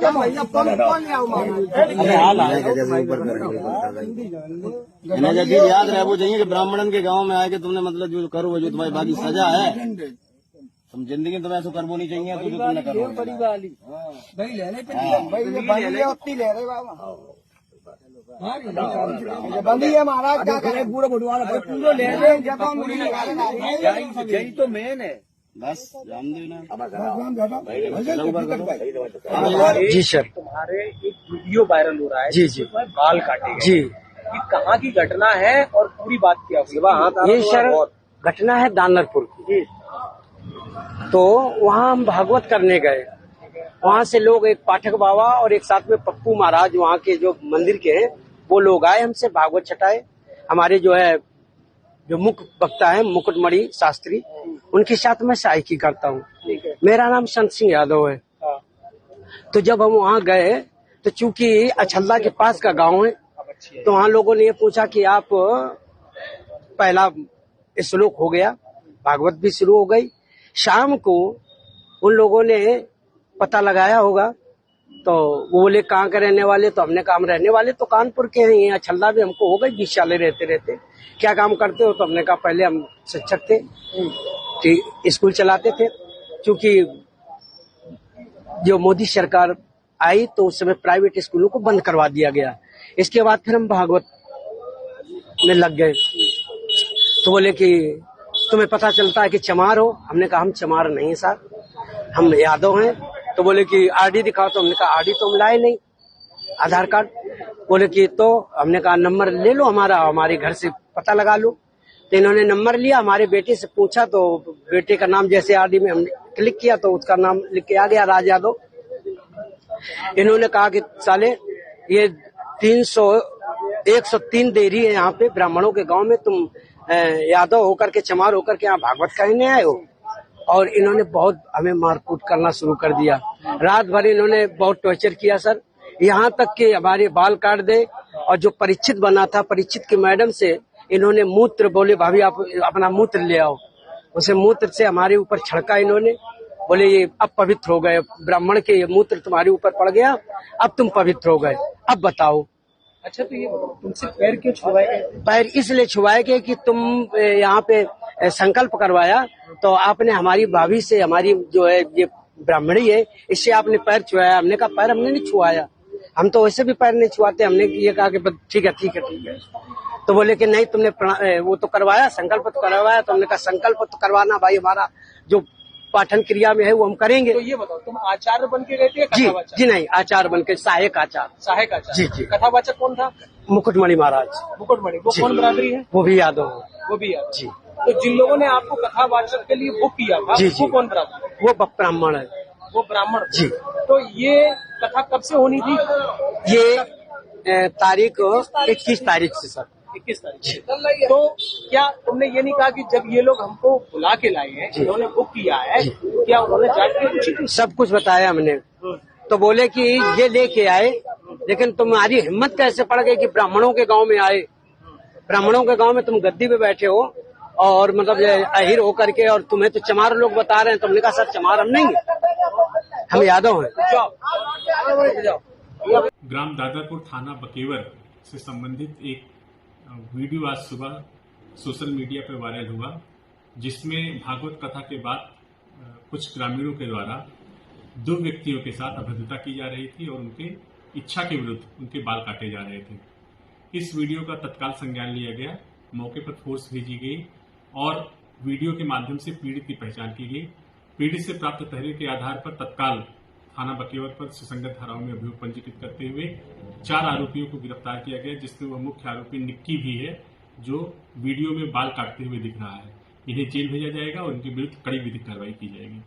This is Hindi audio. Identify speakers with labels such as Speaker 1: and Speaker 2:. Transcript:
Speaker 1: जब याद रहे वो चाहिए कि ब्राह्मणन के गांव में आए कि तुमने मतलब जो करो वो जो तुम्हारी बाकी सजा है तुम जिंदगी में तुम्हें ऐसा करबो नहीं चाहिए तो जो तुमने करो बड़ी वाली भाई ले ले उतनी ले रहे बाबा बंदी है महाराज क्या करे पूरा बटवारा पूरा ले ले जब हम यही तो मेन है बस जान देना।
Speaker 2: जी सर,
Speaker 3: तुम्हारे एक वीडियो वायरल हो रहा है
Speaker 2: जी जी
Speaker 3: बाल काटे
Speaker 2: जी,
Speaker 3: ये कहाँ की घटना है और पूरी बात क्या हुई?
Speaker 2: ये सर घटना है दानरपुर की। तो वहाँ हम भागवत करने गए, वहाँ से लोग एक पाठक बाबा और एक साथ में पप्पू महाराज वहाँ के जो मंदिर के हैं वो लोग आए हमसे भागवत छटाए। हमारे जो है जो मुख्य वक्ता है मुकुटमणि शास्त्री, उनके साथ मैं सहायकी करता हूँ। मेरा नाम संत सिंह यादव है। तो जब हम वहाँ गए तो चूंकि अछल्ला के पास का गांव है तो वहाँ लोगों ने ये पूछा कि आप पहला श्लोक हो गया, भागवत भी शुरू हो गई। शाम को उन लोगों ने पता लगाया होगा तो वो बोले कहाँ के रहने वाले, तो हमने कहा हम रहने वाले तो कानपुर के हैं, यहाँ छल्ला भी हमको हो गई 20 साल रहते रहते। क्या काम करते हो? तो हमने कहा पहले हम शिक्षक थे, स्कूल चलाते थे। क्योंकि जो मोदी सरकार आई तो उस समय प्राइवेट स्कूलों को बंद करवा दिया गया। इसके बाद फिर हम भागवत में लग गए। तो बोले कि तुम्हें पता चलता है कि चमार हो? हमने कहा हम चमार नहीं सर, हम यादव हैं। तो बोले कि आरडी दिखाओ, तो हमने कहा आरडी तो हम लाए नहीं, आधार कार्ड। बोले कि तो हमने कहा नंबर ले लो हमारा, हमारे घर से पता लगा लो। तो इन्होंने नंबर लिया, हमारे बेटे से पूछा तो बेटे का नाम जैसे आरडी में हमने क्लिक किया तो उसका नाम लिख के आ गया राज यादव। इन्होंने कहा कि साले ये 103 देरी है यहाँ पे ब्राह्मणों के गांव में, तुम यादव होकर के चमार होकर के यहाँ भागवत कहने आए हो। और इन्होंने बहुत हमें मारकूट करना शुरू कर दिया। रात भर इन्होंने बहुत टॉर्चर किया सर, यहाँ तक कि हमारे बाल काट दे। और जो परीक्षित बना था, परीक्षित की मैडम से इन्होंने मूत्र, बोले भाभी आप अपना मूत्र ले आओ, उसे मूत्र से हमारे ऊपर छड़का इन्होंने। बोले ये अब पवित्र हो गए, ब्राह्मण के ये मूत्र तुम्हारे ऊपर पड़ गया, अब तुम पवित्र हो गए, अब बताओ।
Speaker 3: अच्छा तो ये तुमसे पैर क्यों छुआए गए?
Speaker 2: पैर इसलिए छुआए गए कि तुम यहाँ पे संकल्प करवाया तो आपने हमारी भाभी से, हमारी जो है ये ब्राह्मणी है, इससे आपने पैर छुआया। हमने कहा पैर हमने नहीं छुआया, हम तो वैसे भी पैर नहीं छुआते। हमने ये कहा कि ठीक है ठीक है ठीक है। तो बोले कि नहीं तुमने वो तो करवाया, संकल्प तो करवाया। तो हमने कहा संकल्प तो करवाना भाई, हमारा जो पाठन क्रिया में है वो हम करेंगे।
Speaker 3: तो ये बताओ तुम आचार्य बन के गए थे?
Speaker 2: जी नहीं, आचार्य बन के, सहायक आचार्य।
Speaker 3: सहायक आचार्य
Speaker 2: जी जी।
Speaker 3: कथावाचक कौन था?
Speaker 2: मुकुटमणि महाराज।
Speaker 3: मुकुटमणि, वो कौन बरादरी है?
Speaker 2: वो भी यादव।
Speaker 3: वो भी यादव
Speaker 2: जी।
Speaker 3: तो जिन लोगों ने आपको कथावाचक के लिए बुक किया था
Speaker 2: जी,
Speaker 3: वो कौन बरादरी?
Speaker 2: वो ब्राह्मण है।
Speaker 3: वो ब्राह्मण
Speaker 2: जी।
Speaker 3: तो ये कथा कब से होनी थी?
Speaker 2: ये तारीख 21 तारीख से सर।
Speaker 3: 21 तारीख। तो क्या तुमने ये नहीं कहा कि जब ये लोग हमको बुला के लाए हैं, इन्होंने बुक किया है, क्या उन्होंने जाके
Speaker 2: सब कुछ बताया हमने? तो बोले कि ये लेके आए, लेकिन तुम्हारी हिम्मत कैसे पड़ गई कि ब्राह्मणों के गांव में आए, ब्राह्मणों के गांव में तुम गद्दी पे बैठे हो और मतलब अहिर होकर के, और तुम्हें तो चमार लोग बता रहे हैं। तुमने कहा सर चमार हम नहीं, हम यादव हैं।
Speaker 4: ग्राम दादापुर थाना बकेवर से संबंधित एक वीडियो आज सुबह सोशल मीडिया पर वायरल हुआ, जिसमें भागवत कथा के बाद कुछ ग्रामीणों के द्वारा 2 व्यक्तियों के साथ अभद्रता की जा रही थी और उनके इच्छा के विरुद्ध उनके बाल काटे जा रहे थे। इस वीडियो का तत्काल संज्ञान लिया गया, मौके पर फोर्स भेजी गई और वीडियो के माध्यम से पीड़ित की पहचान की गई। पीड़ित से प्राप्त तहरीर के आधार पर तत्काल थाना बकेवर पर सुसंगत धाराओं में अभियोग पंजीकृत करते हुए 4 आरोपियों को गिरफ्तार किया गया, जिसमें वह मुख्य आरोपी निक्की भी है, जो वीडियो में बाल काटते हुए दिख रहा है। इन्हें जेल भेजा जाएगा और उनके विरुद्ध कड़ी विधिक कार्रवाई की जाएगी।